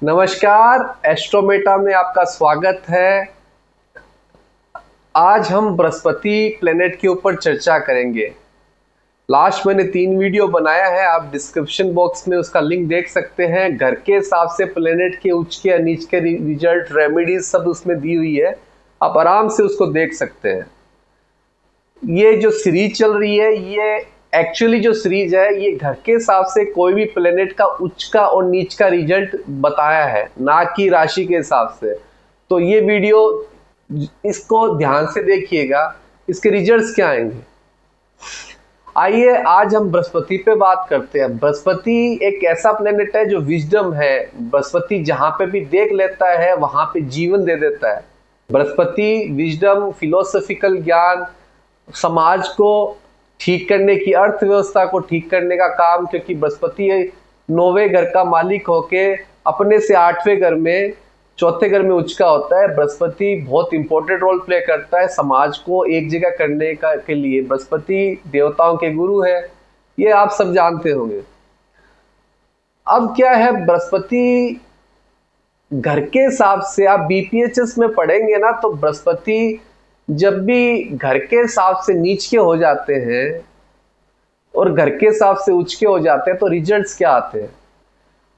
नमस्कार, एस्ट्रोमेटा में आपका स्वागत है। आज हम बृहस्पति प्लेनेट के ऊपर चर्चा करेंगे। लास्ट मैंने 3 वीडियो बनाया है, आप डिस्क्रिप्शन बॉक्स में उसका लिंक देख सकते हैं। घर के हिसाब से प्लेनेट के उच्च के या नीच के रिजल्ट, रेमेडीज सब उसमें दी हुई है, आप आराम से उसको देख सकते हैं। ये जो सीरीज चल रही है, ये एक्चुअली जो सीरीज है, ये घर के हिसाब से कोई भी प्लेनेट का उच्च का और नीच का रिजल्ट बताया है, ना कि राशि के हिसाब से। तो ये वीडियो इसको ध्यान से देखिएगा, इसके रिजल्ट्स क्या आएंगे। आइए आज हम बृहस्पति पे बात करते हैं। बृहस्पति एक ऐसा प्लेनेट है जो विजडम है। बृहस्पति जहां पे भी देख लेता है वहां पे जीवन दे देता है। बृहस्पति विजडम, फिलोसॉफिकल ज्ञान, समाज को ठीक करने की, अर्थव्यवस्था को ठीक करने का काम, क्योंकि बृहस्पति 9वें घर का मालिक होके अपने से 8वें घर में, 4थे घर में उच्च का होता है। बृहस्पति बहुत इंपॉर्टेंट रोल प्ले करता है समाज को एक जगह करने का के लिए। बृहस्पति देवताओं के गुरु है, ये आप सब जानते होंगे। अब क्या है, बृहस्पति घर के हिसाब से आप बीपीएचएस में पढ़ेंगे ना, तो बृहस्पति जब भी घर के हिसाब से नीच के हो जाते हैं और घर के हिसाब से उच्च के हो जाते हैं तो रिजल्ट्स क्या आते हैं,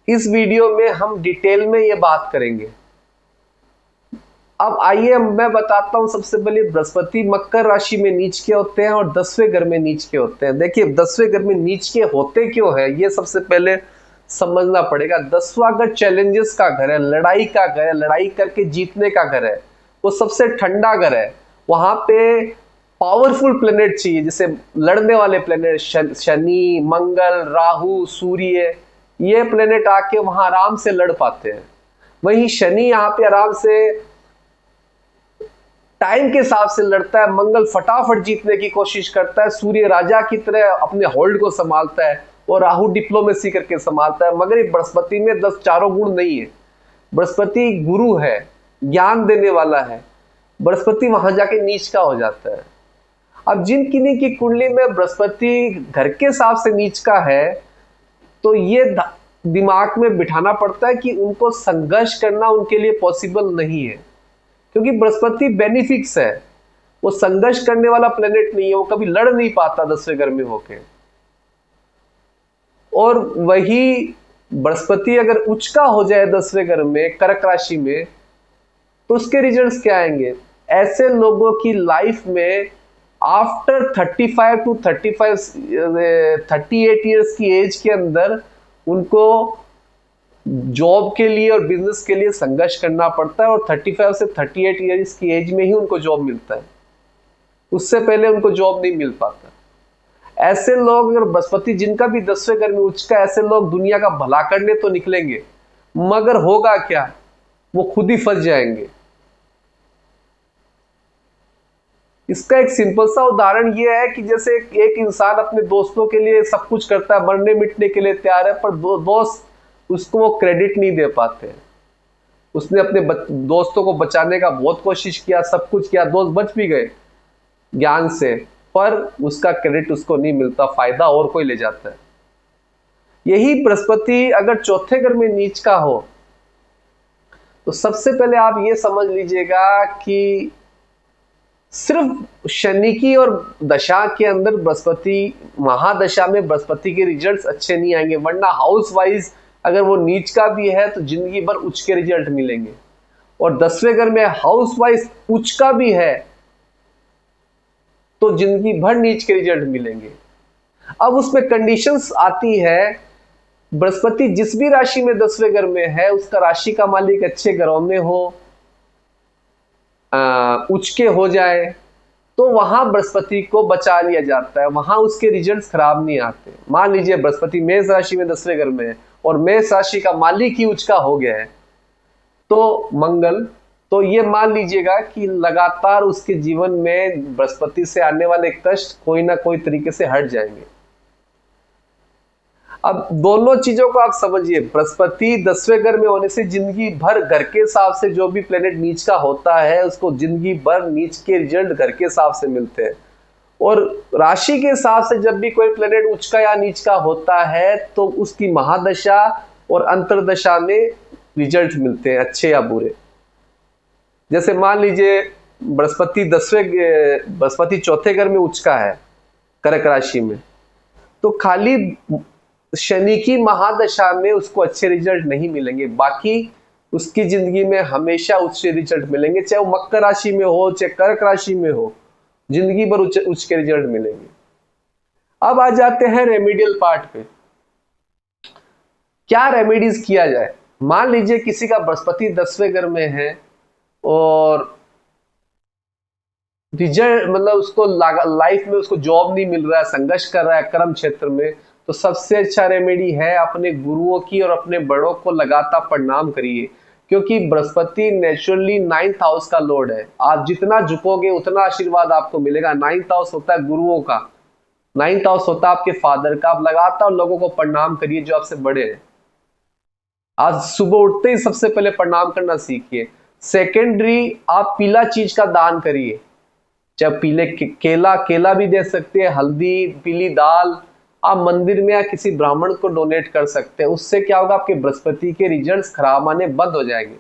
इस वीडियो में हम डिटेल में ये बात करेंगे। अब आइए मैं बताता हूं। सबसे पहले बृहस्पति मकर राशि में नीच के होते हैं और 10वें घर में नीच के होते हैं। देखिए 10वें घर में नीच के होते क्यों है, ये सबसे पहले समझना पड़ेगा। 10वां घर चैलेंजेस का घर है, लड़ाई का घर है, लड़ाई करके जीतने का घर है। वो सबसे ठंडा घर है, वहां पे पावरफुल प्लेनेट चाहिए, जैसे लड़ने वाले प्लेनेट शनि, मंगल, राहु, सूर्य, ये प्लेनेट आके वहां आराम से लड़ पाते हैं। वहीं शनि यहाँ पे आराम से टाइम के हिसाब से लड़ता है, मंगल फटाफट जीतने की कोशिश करता है, सूर्य राजा की तरह अपने होल्ड को संभालता है और राहु डिप्लोमेसी करके संभालता है। मगर ये बृहस्पति में 10 चारों गुण नहीं है। बृहस्पति गुरु है, ज्ञान देने वाला है, बृहस्पति वहां जाके नीच का हो जाता है। अब जिन किन्हीं की कुंडली में बृहस्पति घर के हिसाब से नीच का है, तो ये दिमाग में बिठाना पड़ता है कि उनको संघर्ष करना उनके लिए पॉसिबल नहीं है, क्योंकि बृहस्पति बेनिफिक्स है, वो संघर्ष करने वाला प्लेनेट नहीं है, वो कभी लड़ नहीं पाता 10वें घर में होके। और वही बृहस्पति अगर उच्च का हो जाए 10वें घर में, कर्क राशि में, तो उसके रिजल्ट्स क्या आएंगे। ऐसे लोगों की लाइफ में आफ्टर 35 टू 38 ईयर्स की एज के अंदर उनको जॉब के लिए और बिजनेस के लिए संघर्ष करना पड़ता है, और 35 से 38 ईयर्स की एज में ही उनको जॉब मिलता है, उससे पहले उनको जॉब नहीं मिल पाता। ऐसे लोग, अगर बृहस्पति जिनका भी 10वें घर में उच्च का, ऐसे लोग दुनिया का भला करने तो निकलेंगे, मगर होगा क्या, वो खुद ही फंस जाएंगे। इसका एक सिंपल सा उदाहरण ये है कि जैसे एक इंसान अपने दोस्तों के लिए सब कुछ करता है, मरने मिटने के लिए तैयार है, पर दोस्त उसको वो क्रेडिट नहीं दे पाते। उसने अपने दोस्तों को बचाने का बहुत कोशिश किया, सब कुछ किया, दोस्त बच भी गए ज्ञान से, पर उसका क्रेडिट उसको नहीं मिलता, फायदा और कोई ले जाता है। यही बृहस्पति अगर 4थे घर में नीच का हो, तो सबसे पहले आप ये समझ लीजिएगा कि सिर्फ शनि की और दशा के अंदर बृहस्पति, महादशा में बृहस्पति के रिजल्ट्स अच्छे नहीं आएंगे, वरना हाउस वाइज अगर वो नीच का भी है तो जिंदगी भर उच्च के रिजल्ट मिलेंगे। और 10वें घर में हाउस वाइज उच्च का भी है तो जिंदगी भर नीच के रिजल्ट मिलेंगे। अब उसमें कंडीशंस आती है, बृहस्पति जिस भी राशि में 10वें घर में है, उसका राशि का मालिक अच्छे घरों में हो, उच्च के हो जाए, तो वहां बृहस्पति को बचा लिया जाता है, वहां उसके रिजल्ट्स खराब नहीं आते। मान लीजिए बृहस्पति मेष राशि में 10वें घर में है और मेष राशि का मालिक ही उच्च का हो गया है, तो मंगल, तो ये मान लीजिएगा कि लगातार उसके जीवन में बृहस्पति से आने वाले कष्ट कोई ना कोई तरीके से हट जाएंगे। अब दोनों चीजों को आप समझिए। बृहस्पति 10वें घर में होने से जिंदगी भर घर के हिसाब से जो भी प्लेनेट नीच का होता है उसको जिंदगी भर नीच के रिजल्ट घर के हिसाब से मिलते हैं। और राशि के हिसाब से जब भी कोई प्लेनेट उच्च का या नीच का होता है तो उसकी महादशा और अंतरदशा में रिजल्ट मिलते हैं, अच्छे या बुरे। जैसे मान लीजिए बृहस्पति चौथे घर में उच्च का है कर्क राशि में, तो खाली शनि की महादशा में उसको अच्छे रिजल्ट नहीं मिलेंगे, बाकी उसकी जिंदगी में हमेशा उच्च रिजल्ट मिलेंगे, चाहे वो मकर राशि में हो चाहे कर्क राशि में हो, जिंदगी भर उच्च के रिजल्ट मिलेंगे। अब आ जाते हैं रेमेडियल पार्ट पे। क्या रेमेडीज किया जाए? मान लीजिए किसी का बृहस्पति 10वें घर में है और रिजल्ट मतलब उसको लाइफ में उसको जॉब नहीं मिल रहा है, संघर्ष कर रहा है कर्म क्षेत्र में, तो सबसे अच्छा रेमेडी है अपने गुरुओं की और अपने बड़ों को लगातार प्रणाम करिए, क्योंकि बृहस्पति नेचुरली 9th हाउस का लॉर्ड है। आप जितना झुकोगे उतना आशीर्वाद आपको मिलेगा। 9th हाउस होता है गुरुओं का, 9th हाउस होता है आपके फादर का। आप लगातार लोगों को प्रणाम करिए जो आपसे बड़े हैं। आज सुबह उठते ही सबसे पहले प्रणाम करना सीखिए। सेकेंडरी, आप पीला चीज का दान करिए, चाहे पीले केला भी दे सकते हैं, हल्दी, पीली दाल आप मंदिर में या किसी ब्राह्मण को डोनेट कर सकते हैं। उससे क्या होगा, आपके बृहस्पति के रिजल्ट्स खराब आने बंद हो जाएंगे।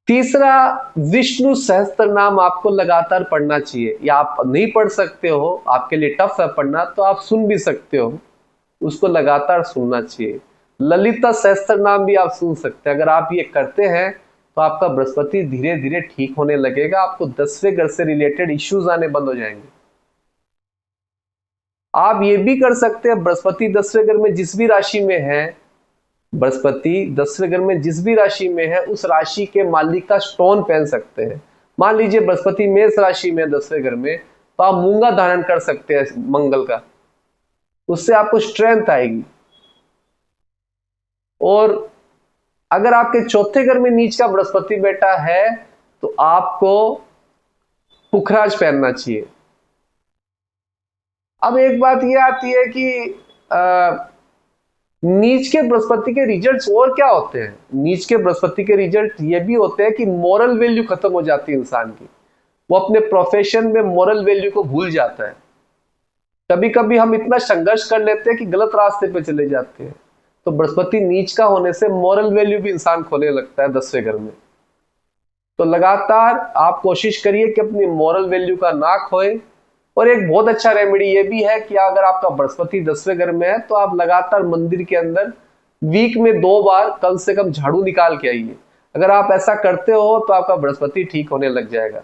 तीसरा, विष्णु सहस्त्र नाम आपको लगातार पढ़ना चाहिए, या आप नहीं पढ़ सकते हो, आपके लिए टफ है पढ़ना, तो आप सुन भी सकते हो, उसको लगातार सुनना चाहिए। ललिता सहस्त्र नाम भी आप सुन सकते हैं। अगर आप ये करते हैं तो आपका बृहस्पति धीरे धीरे ठीक होने लगेगा, आपको 10वें घर से रिलेटेड इश्यूज आने बंद हो जाएंगे। आप ये भी कर सकते हैं, बृहस्पति 10वें घर में जिस भी राशि में है, बृहस्पति 10वें घर में जिस भी राशि में है, उस राशि के मालिक का स्टोन पहन सकते हैं। मान लीजिए बृहस्पति मेष राशि में 10वें घर में, तो आप मूंगा धारण कर सकते हैं मंगल का, उससे आपको स्ट्रेंथ आएगी। और अगर आपके चौथे घर में नीच का बृहस्पति बैठा है तो आपको पुखराज पहनना चाहिए। अब एक बात ये आती है कि नीच के बृहस्पति के रिजल्ट्स और क्या होते हैं? नीच के बृहस्पति के रिजल्ट ये भी होते हैं कि मोरल वैल्यू खत्म हो जाती है इंसान की, वो अपने प्रोफेशन में मोरल वैल्यू को भूल जाता है। कभी कभी हम इतना संघर्ष कर लेते हैं कि गलत रास्ते पे चले जाते हैं। तो बृहस्पति नीच का होने से मोरल वैल्यू भी इंसान खोने लगता है 10वें घर में। तो लगातार आप कोशिश करिए कि अपनी मोरल वैल्यू का ना खोए। और एक बहुत अच्छा रेमेडी ये भी है कि अगर आपका बृहस्पति 10वें घर में है तो आप लगातार मंदिर के अंदर वीक में 2 बार कम से कम झाड़ू निकाल के आइए। अगर आप ऐसा करते हो तो आपका बृहस्पति ठीक होने लग जाएगा।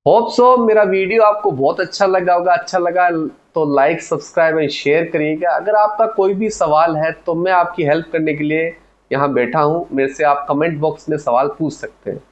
होप सो मेरा वीडियो आपको बहुत अच्छा लगा होगा। अच्छा लगा तो लाइक, सब्सक्राइब एंड शेयर करिएगा। अगर आपका कोई भी सवाल है तो मैं आपकी हेल्प करने के लिए यहाँ बैठा हूँ। मेरे से आप कमेंट बॉक्स में सवाल पूछ सकते हैं।